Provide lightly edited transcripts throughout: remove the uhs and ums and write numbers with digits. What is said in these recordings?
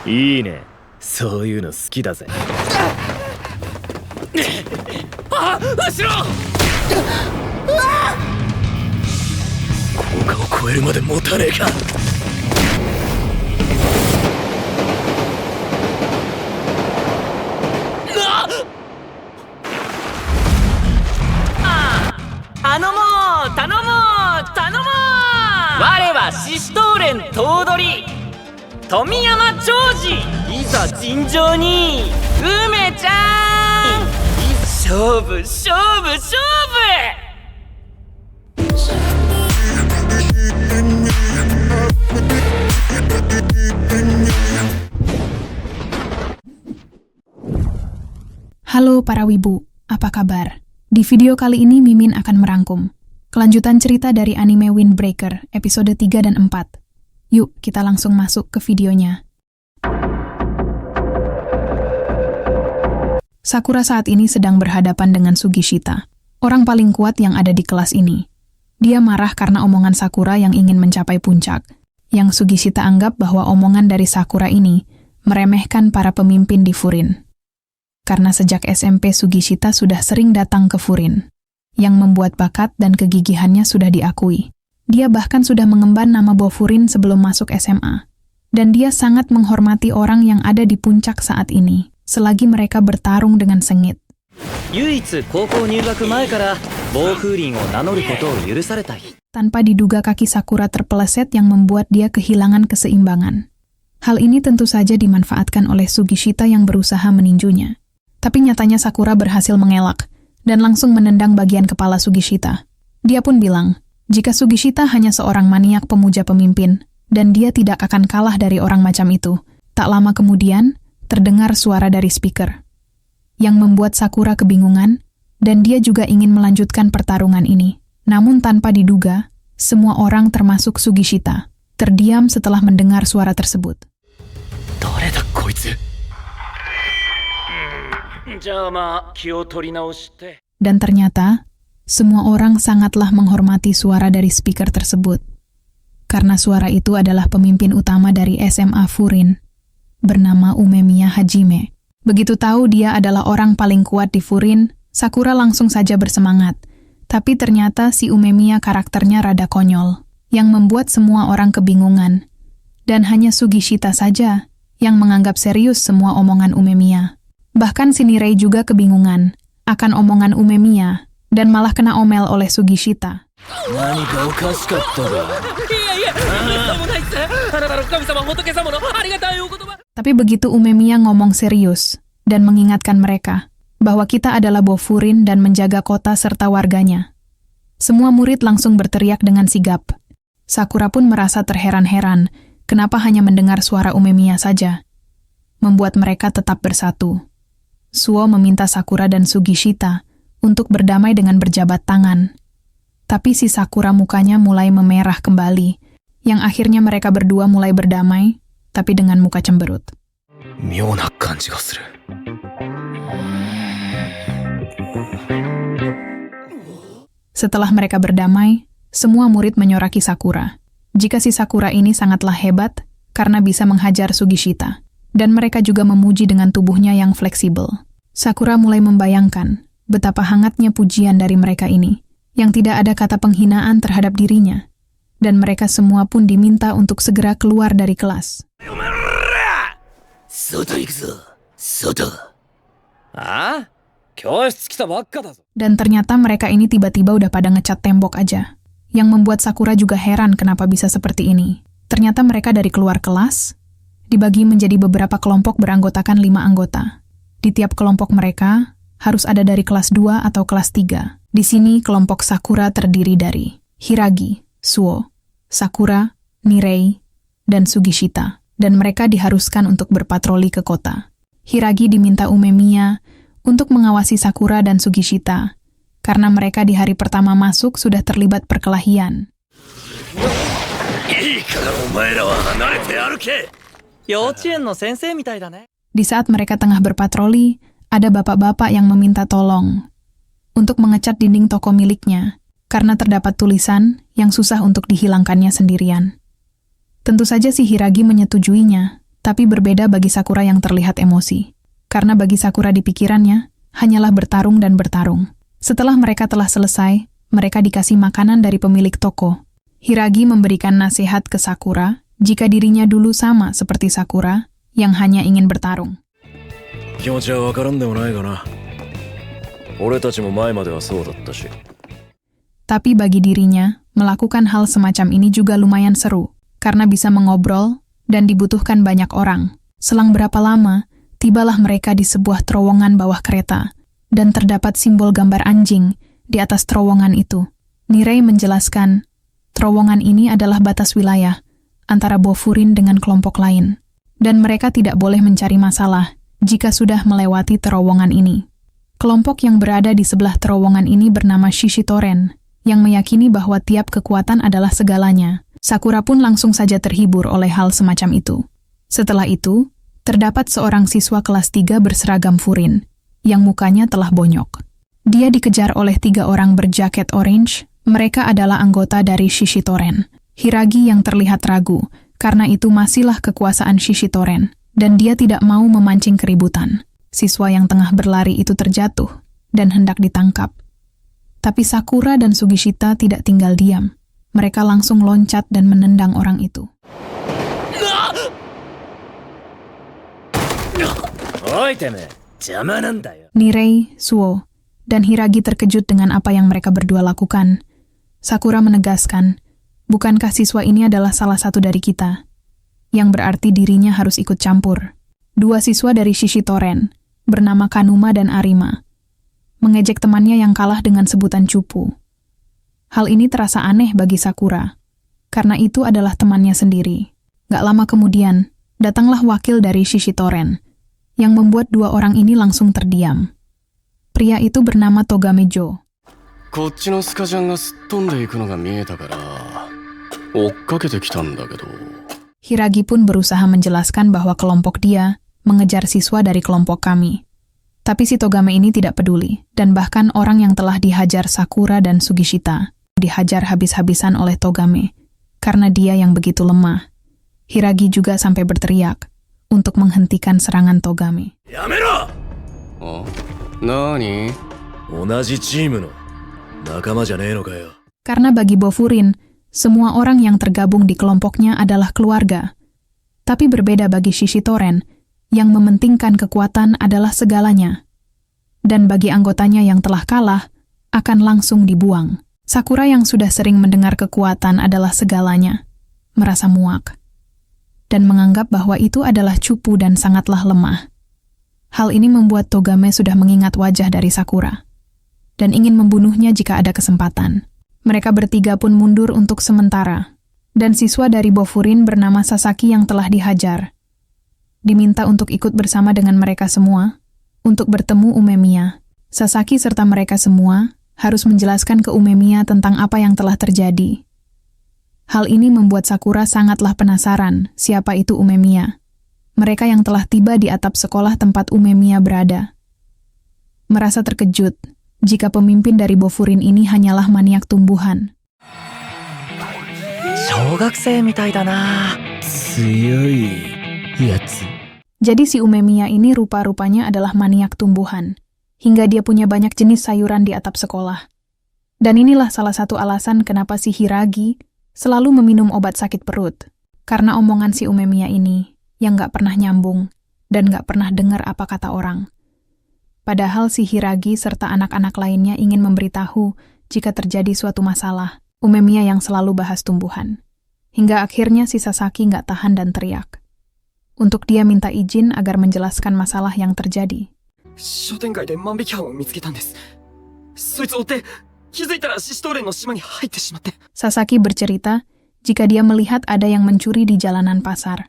いいね。そういうの好きだぜ。あ、後ろ！効果を超えるまで持たねえか。頼もう頼もう頼もう。我はシシトーレン頭取富山長治、いざ尋常に梅ちゃん、勝負勝負勝負。Halo para wibu, apa kabar? Di video kali ini Mimin akan merangkum kelanjutan cerita dari anime Windbreaker episode 3 dan 4. Yuk, kita langsung masuk ke videonya. Sakura saat ini sedang berhadapan dengan Sugishita, orang paling kuat yang ada di kelas ini. Dia marah karena omongan Sakura yang ingin mencapai puncak, yang Sugishita anggap bahwa omongan dari Sakura ini meremehkan para pemimpin di Furin. Karena sejak SMP Sugishita sudah sering datang ke Furin, yang membuat bakat dan kegigihannya sudah diakui. Dia bahkan sudah mengemban nama Bofurin sebelum masuk SMA. Dan dia sangat menghormati orang yang ada di puncak saat ini, selagi mereka bertarung dengan sengit. Tanpa diduga kaki Sakura terpeleset yang membuat dia kehilangan keseimbangan. Hal ini tentu saja dimanfaatkan oleh Sugishita yang berusaha meninjunya. Tapi nyatanya Sakura berhasil mengelak dan langsung menendang bagian kepala Sugishita. Dia pun bilang, jika Sugishita hanya seorang maniak pemuja pemimpin, dan dia tidak akan kalah dari orang macam itu. Tak lama kemudian, terdengar suara dari speaker, yang membuat Sakura kebingungan, dan dia juga ingin melanjutkan pertarungan ini. Namun tanpa diduga, semua orang termasuk Sugishita terdiam setelah mendengar suara tersebut. Dan ternyata, semua orang sangatlah menghormati suara dari speaker tersebut. Karena suara itu adalah pemimpin utama dari SMA Furin, bernama Umemiya Hajime. Begitu tahu dia adalah orang paling kuat di Furin, Sakura langsung saja bersemangat. Tapi ternyata si Umemiya karakternya rada konyol, yang membuat semua orang kebingungan. Dan hanya Sugishita saja yang menganggap serius semua omongan Umemiya. Bahkan si Nirei juga kebingungan akan omongan Umemiya dan malah kena omel oleh Sugishita. Tapi begitu Umemiya ngomong serius dan mengingatkan mereka bahwa kita adalah Bofurin dan menjaga kota serta warganya, semua murid langsung berteriak dengan sigap. Sakura pun merasa terheran-heran kenapa hanya mendengar suara Umemiya saja, membuat mereka tetap bersatu. Suo meminta Sakura dan Sugishita untuk berdamai dengan berjabat tangan. Tapi si Sakura mukanya mulai memerah kembali, yang akhirnya mereka berdua mulai berdamai, tapi dengan muka cemberut. Setelah mereka berdamai, semua murid menyoraki Sakura. Jika si Sakura ini sangatlah hebat karena bisa menghajar Sugishita. Dan mereka juga memuji dengan tubuhnya yang fleksibel. Sakura mulai membayangkan betapa hangatnya pujian dari mereka ini, yang tidak ada kata penghinaan terhadap dirinya. Dan mereka semua pun diminta untuk segera keluar dari kelas. Dan ternyata mereka ini tiba-tiba udah pada ngecat tembok aja, yang membuat Sakura juga heran kenapa bisa seperti ini. Ternyata mereka dari keluar kelas, dibagi menjadi beberapa kelompok beranggotakan 5 anggota. Di tiap kelompok mereka harus ada dari kelas 2 atau kelas 3. Di sini kelompok Sakura terdiri dari Hiragi, Suo, Sakura, Nirei, dan Sugishita. Dan mereka diharuskan untuk berpatroli ke kota. Hiragi diminta Umemiya untuk mengawasi Sakura dan Sugishita, karena mereka di hari pertama masuk sudah terlibat perkelahian. Di saat mereka tengah berpatroli, ada bapak-bapak yang meminta tolong untuk mengecat dinding toko miliknya karena terdapat tulisan yang susah untuk dihilangkannya sendirian. Tentu saja si Hiragi menyetujuinya, Tapi berbeda bagi Sakura yang terlihat emosi. Karena bagi Sakura di pikirannya, hanyalah bertarung dan bertarung. Setelah mereka telah selesai, mereka dikasih makanan dari pemilik toko. Hiragi memberikan nasihat ke Sakura jika dirinya dulu sama seperti Sakura yang hanya ingin bertarung. 気持ちはわからんでもないがな。俺たちも前まではそうだったし。 Tapi bagi dirinya, melakukan hal semacam ini juga lumayan seru, karena bisa mengobrol dan dibutuhkan banyak orang. Selang berapa lama, tibalah mereka di sebuah terowongan bawah kereta, dan terdapat simbol gambar anjing di atas terowongan itu. Nirei menjelaskan, terowongan ini adalah batas wilayah antara Bofurin dengan kelompok lain, dan mereka tidak boleh mencari masalah jika sudah melewati terowongan ini. Kelompok yang berada di sebelah terowongan ini bernama Shishitoren, yang meyakini bahwa tiap kekuatan adalah segalanya. Sakura pun langsung saja terhibur oleh hal semacam itu. Setelah itu, terdapat seorang siswa kelas 3 berseragam Furin, yang mukanya telah bonyok. Dia dikejar oleh 3 orang berjaket orange. Mereka adalah anggota dari Shishitoren. Hiragi yang terlihat ragu, karena itu masihlah kekuasaan Shishitoren, dan dia tidak mau memancing keributan. Siswa yang tengah berlari itu terjatuh, dan hendak ditangkap. Tapi Sakura dan Sugishita tidak tinggal diam. Mereka langsung loncat dan menendang orang itu. Oi teme, jama nanda yo. Nirei, Suo, dan Hiragi terkejut dengan apa yang mereka berdua lakukan. Sakura menegaskan, bukankah siswa ini adalah salah satu dari kita? Yang berarti dirinya harus ikut campur. 2 siswa dari Shishitoren, bernama Kanuma dan Arima, mengejek temannya yang kalah dengan sebutan cupu. Hal ini terasa aneh bagi Sakura, karena itu adalah temannya sendiri. Gak lama kemudian, datanglah wakil dari Shishitoren, yang membuat 2 orang ini langsung terdiam. Pria itu bernama Togamejo. こっちのスカジャンがすっ飛んでいくのが見えたから追っかけてきたんだけど。 Hiragi pun berusaha menjelaskan bahwa kelompok dia mengejar siswa dari kelompok kami. Tapi si Togame ini tidak peduli, dan bahkan orang yang telah dihajar Sakura dan Sugishita dihajar habis-habisan oleh Togame, karena dia yang begitu lemah. Hiragi juga sampai berteriak untuk menghentikan serangan Togame. Yamero! あ、なに？ 同じチームの仲間じゃねえのかよ。 Karena bagi Bofurin, semua orang yang tergabung di kelompoknya adalah keluarga. Tapi berbeda bagi Shishitoren, yang mementingkan kekuatan adalah segalanya. Dan bagi anggotanya yang telah kalah, akan langsung dibuang. Sakura yang sudah sering mendengar kekuatan adalah segalanya, merasa muak. Dan menganggap bahwa itu adalah cupu dan sangatlah lemah. Hal ini membuat Togame sudah mengingat wajah dari Sakura, dan ingin membunuhnya jika ada kesempatan. Mereka bertiga pun mundur untuk sementara, dan siswa dari Bofurin bernama Sasaki yang telah dihajar diminta untuk ikut bersama dengan mereka semua untuk bertemu Umemiya. Sasaki serta mereka semua harus menjelaskan ke Umemiya tentang apa yang telah terjadi. Hal ini membuat Sakura sangatlah penasaran siapa itu Umemiya. Mereka yang telah tiba di atap sekolah tempat Umemiya berada. Merasa terkejut jika pemimpin dari Bofurin ini hanyalah maniak tumbuhan. 小学生みたいだな。強いやつ。 Jadi si Umemiya ini rupa-rupanya adalah maniak tumbuhan, hingga dia punya banyak jenis sayuran di atap sekolah. Dan inilah salah satu alasan kenapa si Hiragi selalu meminum obat sakit perut, karena omongan si Umemiya ini yang gak pernah nyambung dan gak pernah dengar apa kata orang. Padahal si Hiragi serta anak-anak lainnya ingin memberitahu jika terjadi suatu masalah, Umemiya yang selalu bahas tumbuhan. Hingga akhirnya si Sasaki gak tahan dan teriak. Untuk dia minta izin agar menjelaskan masalah yang terjadi. 商店街で万引き犯を見つけたんです。そいつを追って気づいたらシシトーレンの島に入ってしまって。 Sasaki bercerita jika dia melihat ada yang mencuri di jalanan pasar.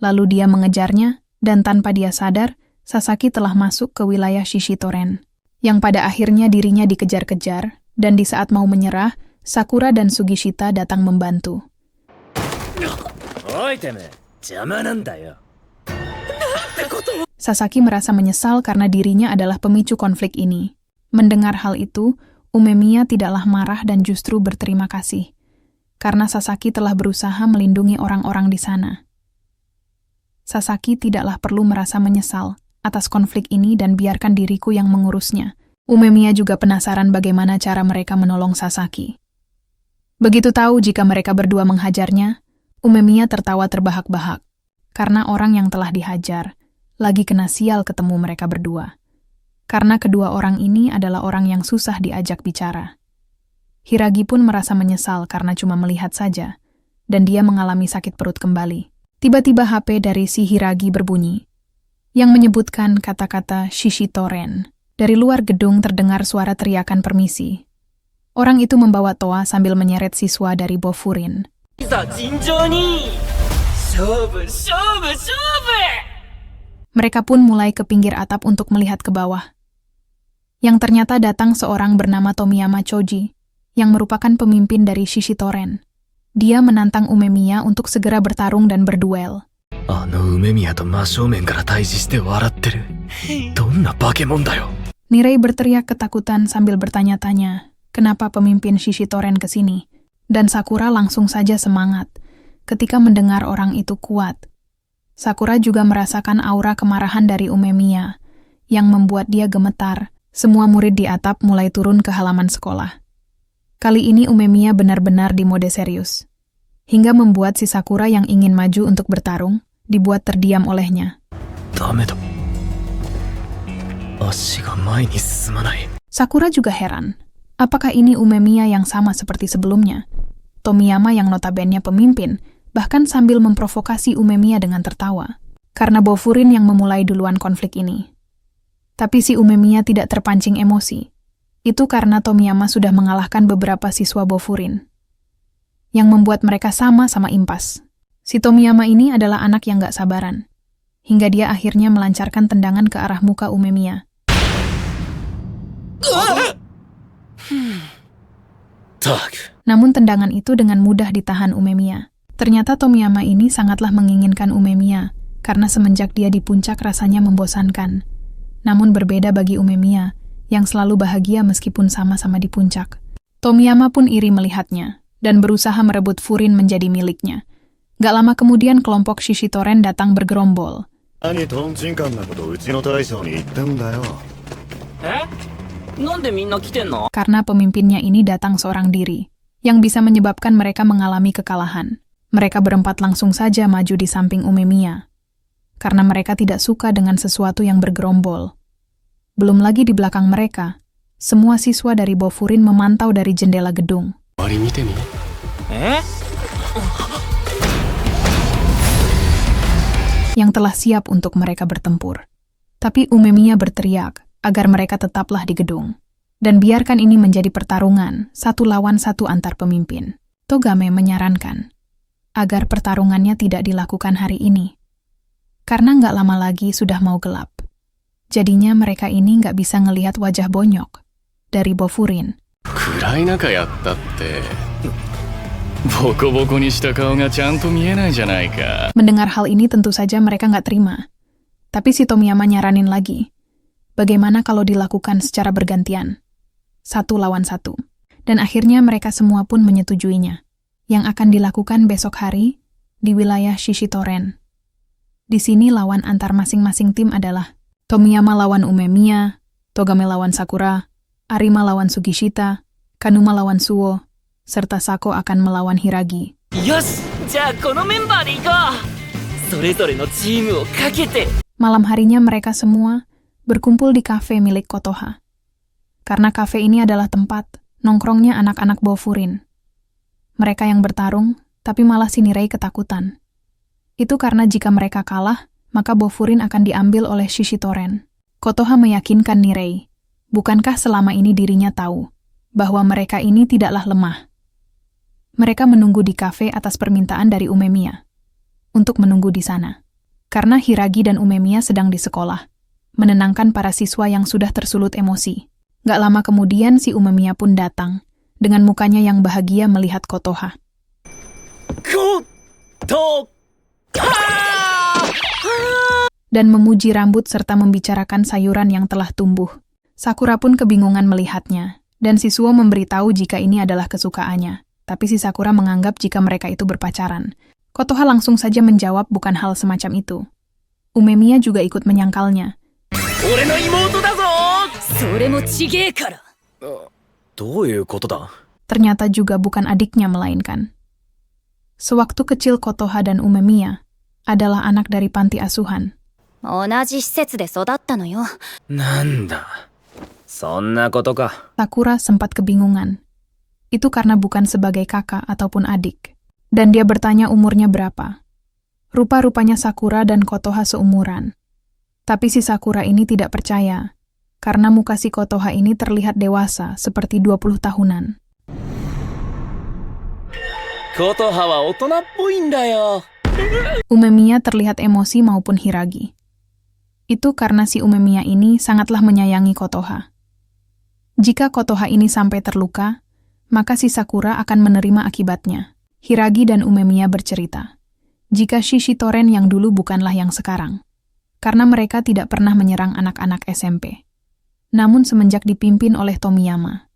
Lalu dia mengejarnya, dan tanpa dia sadar, Sasaki telah masuk ke wilayah Shishitoren, yang pada akhirnya dirinya dikejar-kejar, dan di saat mau menyerah, Sakura dan Sugishita datang membantu. Oi teme, jama nanda yo. Sasaki merasa menyesal karena dirinya adalah pemicu konflik ini. Mendengar hal itu, Umemiya tidaklah marah dan justru berterima kasih, karena Sasaki telah berusaha melindungi orang-orang di sana. Sasaki tidaklah perlu merasa menyesal atas konflik ini dan biarkan diriku yang mengurusnya. Umemiya juga penasaran bagaimana cara mereka menolong Sasaki. Begitu tahu jika mereka berdua menghajarnya, Umemiya tertawa terbahak-bahak. Karena orang yang telah dihajar lagi kena sial ketemu mereka berdua. Karena kedua orang ini adalah orang yang susah diajak bicara. Hiragi pun merasa menyesal karena cuma melihat saja, dan dia mengalami sakit perut kembali. Tiba-tiba HP dari si Hiragi berbunyi, yang menyebutkan kata-kata Shishitoren. Dari luar gedung terdengar suara teriakan permisi. Orang itu membawa toa sambil menyeret siswa dari Bofurin. いざ尋常に勝負勝負勝負 Mereka pun mulai ke pinggir atap untuk melihat ke bawah. Yang ternyata datang seorang bernama Tomiyama Choji, yang merupakan pemimpin dari Shishitoren. Dia menantang Umemiya untuk segera bertarung dan berduel. あの梅宮と真正面から対峙して笑ってる。どんな化け物だよ。 Nirei berteriak ketakutan sambil bertanya-tanya, kenapa pemimpin Shishitoren ke sini? Dan Sakura langsung saja semangat ketika mendengar orang itu kuat. Sakura juga merasakan aura kemarahan dari Umemiya yang membuat dia gemetar. Semua murid di atap mulai turun ke halaman sekolah. Kali ini Umemiya benar-benar di mode serius, hingga membuat si Sakura yang ingin maju untuk bertarung dibuat terdiam olehnya. ダメだ。足が前に進まない。 Sakura juga heran, apakah ini Umemiya yang sama seperti sebelumnya? Tomiyama yang notabene pemimpin, bahkan sambil memprovokasi Umemiya dengan tertawa, karena Bofurin yang memulai duluan konflik ini. Tapi si Umemiya tidak terpancing emosi. Itu karena Tomiyama sudah mengalahkan beberapa siswa Bofurin, yang membuat mereka sama-sama impas. Si Tomiyama ini adalah anak yang gak sabaran, hingga dia akhirnya melancarkan tendangan ke arah muka Umemiya. Namun tendangan itu dengan mudah ditahan Umemiya. Ternyata Tomiyama ini sangatlah menginginkan Umemiya, karena semenjak dia di puncak rasanya membosankan. Namun berbeda bagi Umemiya, yang selalu bahagia meskipun sama-sama di puncak. Tomiyama pun iri melihatnya, dan berusaha merebut Furin menjadi miliknya. Gak lama kemudian kelompok Shishitoren datang bergerombol. 何トンチンカンなことうちの大将に言ったんだよ。えなんでみんな来てんの Karena pemimpinnya ini datang seorang diri, yang bisa menyebabkan mereka mengalami kekalahan. Mereka berempat langsung saja maju di samping Umemiya, karena mereka tidak suka dengan sesuatu yang bergerombol. Belum lagi di belakang mereka, semua siswa dari Bofurin memantau dari jendela gedung. 周り見てみ。え Yang telah siap untuk mereka bertempur. Tapi Umemiya berteriak agar mereka tetaplah di gedung, dan biarkan ini menjadi pertarungan 1 lawan 1 antar pemimpin. Togame menyarankan agar pertarungannya tidak dilakukan hari ini, karena nggak lama lagi sudah mau gelap. Jadinya mereka ini nggak bisa ngelihat wajah Bonyok dari Bofurin. 暗い中やったって。ボコボコにした顔がちゃんと見えないじゃないか。 Mendengar hal ini tentu saja mereka nggak terima. Tapi si Tomiyama nyaranin lagi, bagaimana kalau dilakukan secara bergantian, 1 lawan 1. Dan akhirnya mereka semua pun menyetujuinya, yang akan dilakukan besok hari di wilayah Shishitoren. Di sini lawan antar masing-masing tim adalah Tomiyama lawan Umemiya, Togame lawan Sakura, Arima lawan Sugishita, Kanuma lawan Suo, serta Sako akan melawan Hiragi. よしじゃあこのメンバーで行こうそれぞれのチームをかけて Malam harinya mereka semua berkumpul di kafe milik Kotoha. Karena kafe ini adalah tempat nongkrongnya anak-anak Bofurin. Mereka yang bertarung, tapi malah si Nirei ketakutan. Itu karena jika mereka kalah, maka Bofurin akan diambil oleh Shishitoren. Kotoha meyakinkan Nirei, bukankah selama ini dirinya tahu bahwa mereka ini tidaklah lemah. Mereka menunggu di kafe atas permintaan dari Umemiya untuk menunggu di sana. Karena Hiragi dan Umemiya sedang di sekolah, menenangkan para siswa yang sudah tersulut emosi. Gak lama kemudian si Umemiya pun datang, dengan mukanya yang bahagia melihat Kotoha. Dan memuji rambut serta membicarakan sayuran yang telah tumbuh. Sakura pun kebingungan melihatnya, dan si Suo memberitahu jika ini adalah kesukaannya. Tapi si Sakura menganggap jika mereka itu berpacaran. Kotoha langsung saja menjawab bukan hal semacam itu. Umemiya juga ikut menyangkalnya. 俺の妹だぞ。それもちげえから。どういうことだ？ Ternyata juga bukan adiknya melainkan. Sewaktu kecil Kotoha dan Umemiya adalah anak dari panti asuhan. 同じ施設で育ったのよ。なんだ。そんなことか。 Sakura sempat kebingungan. Itu karena bukan sebagai kakak ataupun adik. Dan dia bertanya umurnya berapa. Rupa-rupanya Sakura dan Kotoha seumuran. Tapi si Sakura ini tidak percaya, karena muka si Kotoha ini terlihat dewasa, seperti 20 tahunan. 琴葉は大人っぽいんだよ。 Umemiya terlihat emosi maupun hiragi. Itu karena si Umemiya ini sangatlah menyayangi Kotoha. Jika Kotoha ini sampai terluka, maka si Sakura akan menerima akibatnya. Hiragi dan Umemiya bercerita, jika Shishitoren yang dulu bukanlah yang sekarang, karena mereka tidak pernah menyerang anak-anak SMP. Namun semenjak dipimpin oleh Tomiyama,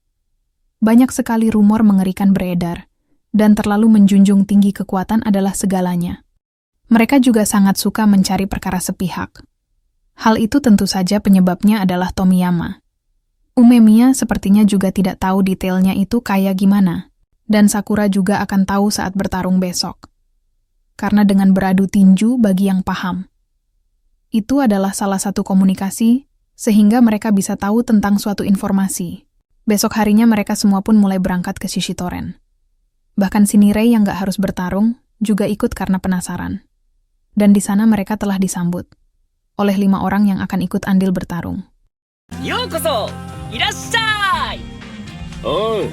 banyak sekali rumor mengerikan beredar, dan terlalu menjunjung tinggi kekuatan adalah segalanya. Mereka juga sangat suka mencari perkara sepihak. Hal itu tentu saja penyebabnya adalah Tomiyama. Umemiya sepertinya juga tidak tahu detailnya itu kayak gimana, dan Sakura juga akan tahu saat bertarung besok. Karena dengan beradu tinju bagi yang paham, itu adalah salah satu komunikasi, sehingga mereka bisa tahu tentang suatu informasi. Besok harinya mereka semua pun mulai berangkat ke Shishitoren. Bahkan si Nirei yang gak harus bertarung, juga ikut karena penasaran. Dan di sana mereka telah disambut oleh 5 orang yang akan ikut andil bertarung. ようこそいらっしゃい。おう。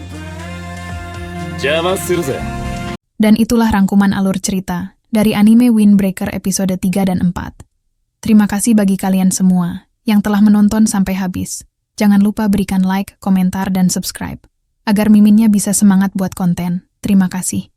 邪魔するぜ。 Dan itulah rangkuman alur cerita dari anime Windbreaker episode 3 dan 4. Terima kasih bagi kalian semua yang telah menonton sampai habis. Jangan lupa berikan like, komentar, dan subscribe, agar miminnya bisa semangat buat konten. Terima kasih.